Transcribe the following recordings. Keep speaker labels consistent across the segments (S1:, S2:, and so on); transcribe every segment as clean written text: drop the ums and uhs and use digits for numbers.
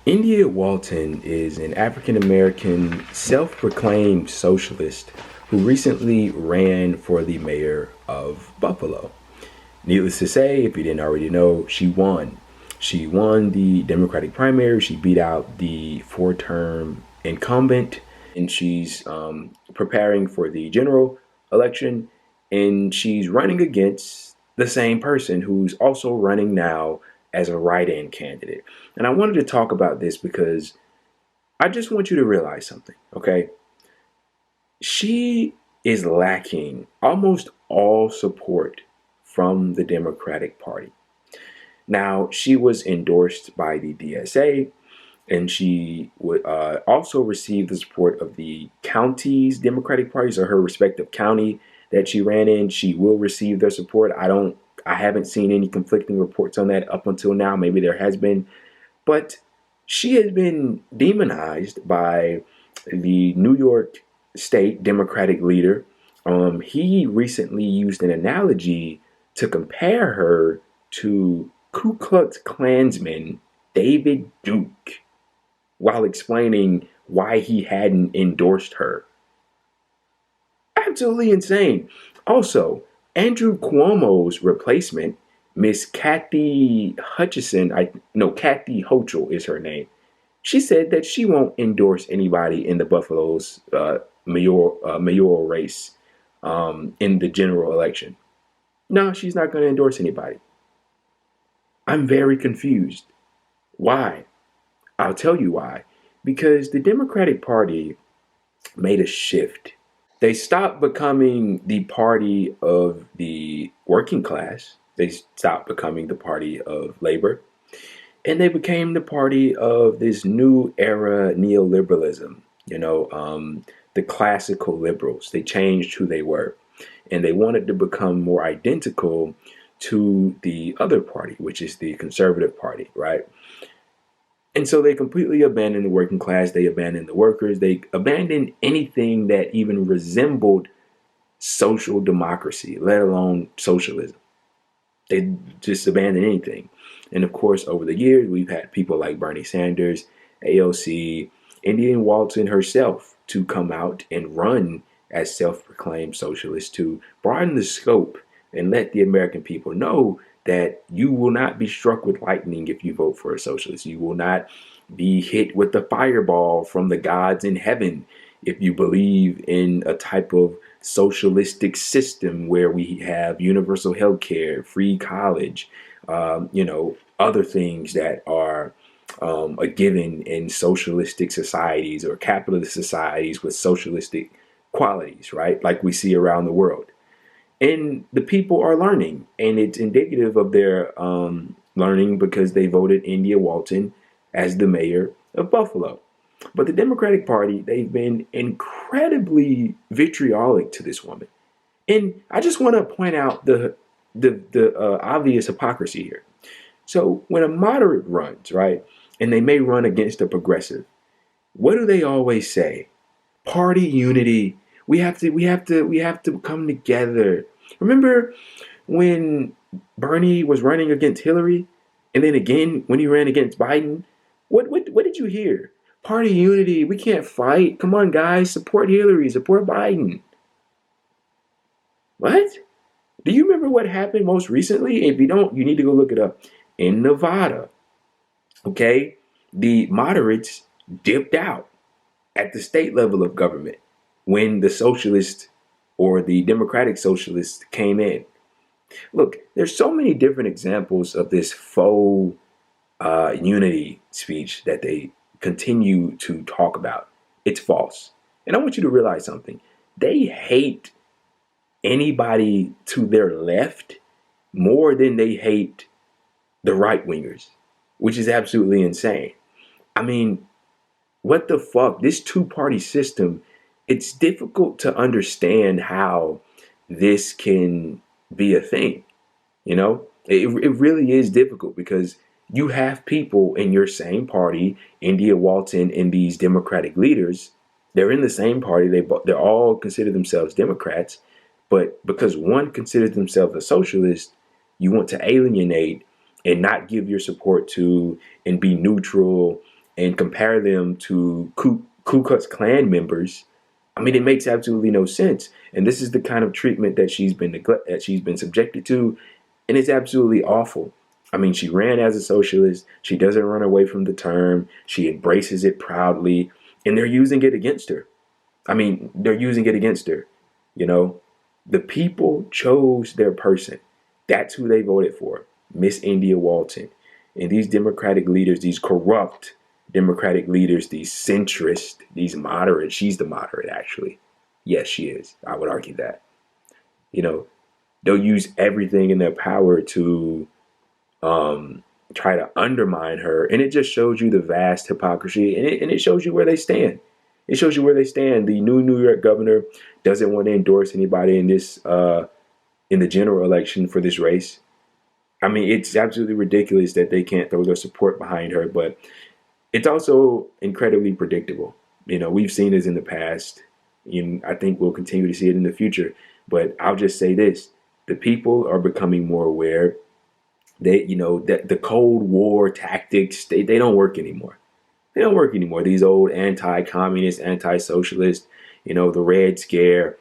S1: India Walton is an African American self proclaimed socialist who recently ran for the mayor of Buffalo. Needless to say, if you didn't already know, she won. She won the Democratic primary. She beat out the four-term incumbent, and she's preparing for the general election. And she's running against the same person who's also running now as a write-in candidate. And I wanted to talk about this because I just want you to realize something, okay? She is lacking almost all support from the Democratic Party. Now, she was endorsed by the DSA, and she would also receive the support of the county's Democratic parties, or her respective county that she ran in. She will receive their support. I haven't seen any conflicting reports on that up until now. Maybe there has been, but she has been demonized by the New York State Democratic leader. He recently used an analogy to compare her to Ku Klux Klansman David Duke while explaining why he hadn't endorsed her. Absolutely insane. Also, Andrew Cuomo's replacement, Miss Kathy Hutchison, Kathy Hochul is her name. She said that she won't endorse anybody in the Buffalo's mayoral race in the general election. No, she's not going to endorse anybody. I'm very confused. Why? I'll tell you why. Because the Democratic Party made a shift. They stopped becoming the party of the working class. They stopped becoming the party of labor. And they became the party of this new era neoliberalism, the classical liberals. They changed who they were. And they wanted to become more identical to the other party, which is the conservative party, right? And so they completely abandoned the working class. They abandoned the workers. They abandoned anything that even resembled social democracy, let alone socialism. They just abandoned anything. And of course, over the years, we've had people like Bernie Sanders, AOC, Indian Walton herself to come out and run as self-proclaimed socialists to broaden the scope and let the American people know that you will not be struck with lightning if you vote for a socialist. You will not be hit with the fireball from the gods in heaven if you believe in a type of socialistic system where we have universal health care, free college, other things that are a given in socialistic societies or capitalist societies with socialistic qualities, right? Like we see around the world. And the people are learning, and it's indicative of their learning because they voted India Walton as the mayor of Buffalo. But the Democratic Party, they've been incredibly vitriolic to this woman. And I just want to point out the obvious hypocrisy here. So when a moderate runs, right, and they may run against a progressive, what do they always say? Party unity. We have to come together. Remember when Bernie was running against Hillary, and then again when he ran against Biden? What did you hear? Party unity. We can't fight. Come on, guys. Support Hillary. Support Biden. What? Do you remember what happened most recently? If you don't, you need to go look it up. In Nevada, okay, the moderates dipped out at the state level of government when the socialist or the democratic socialists came in. Look, there's so many different examples of this faux unity speech that they continue to talk about. It's false. And I want you to realize something. They hate anybody to their left more than they hate the right wingers, which is absolutely insane. I mean, what the fuck? This two-party system, it's difficult to understand how this can be a thing. It really is difficult because you have people in your same party, India Walton and these Democratic leaders. They're in the same party. They're all consider themselves Democrats, but because one considers themselves a socialist, you want to alienate and not give your support to and be neutral and compare them to Ku Klux Klan members, I mean, it makes absolutely no sense. And this is the kind of treatment that she's been subjected to, and it's absolutely awful. I mean, she ran as a socialist. She doesn't run away from the term. She embraces it proudly, and they're using it against her. I mean, they're using it against her. You know, the people chose their person. That's who they voted for, Miss India Walton. And these Democratic leaders, these corrupt Democratic leaders, these centrist, these moderate, she's the moderate, actually. Yes, she is. I would argue that. You know, they'll use everything in their power to try to undermine her. And it just shows you the vast hypocrisy, and it shows you where they stand. It shows you where they stand. The new New York governor doesn't want to endorse anybody in this in the general election for this race. I mean, it's absolutely ridiculous that they can't throw their support behind her, but it's also incredibly predictable. You know, we've seen this in the past, and I think we'll continue to see it in the future. But I'll just say this: the people are becoming more aware. They, you know, that the Cold War tactics, they don't work anymore. They don't work anymore. These old anti-communist, anti-socialist, you know, the Red Scare,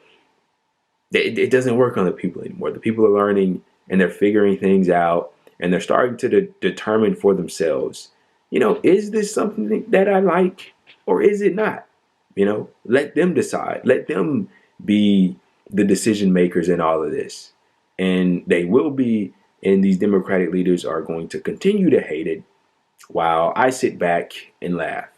S1: it doesn't work on the people anymore. The people are learning and they're figuring things out, and they're starting to determine for themselves, you know, is this something that I like or is it not? You know, let them decide. Let them be the decision makers in all of this. And they will be, and these Democratic leaders are going to continue to hate it while I sit back and laugh.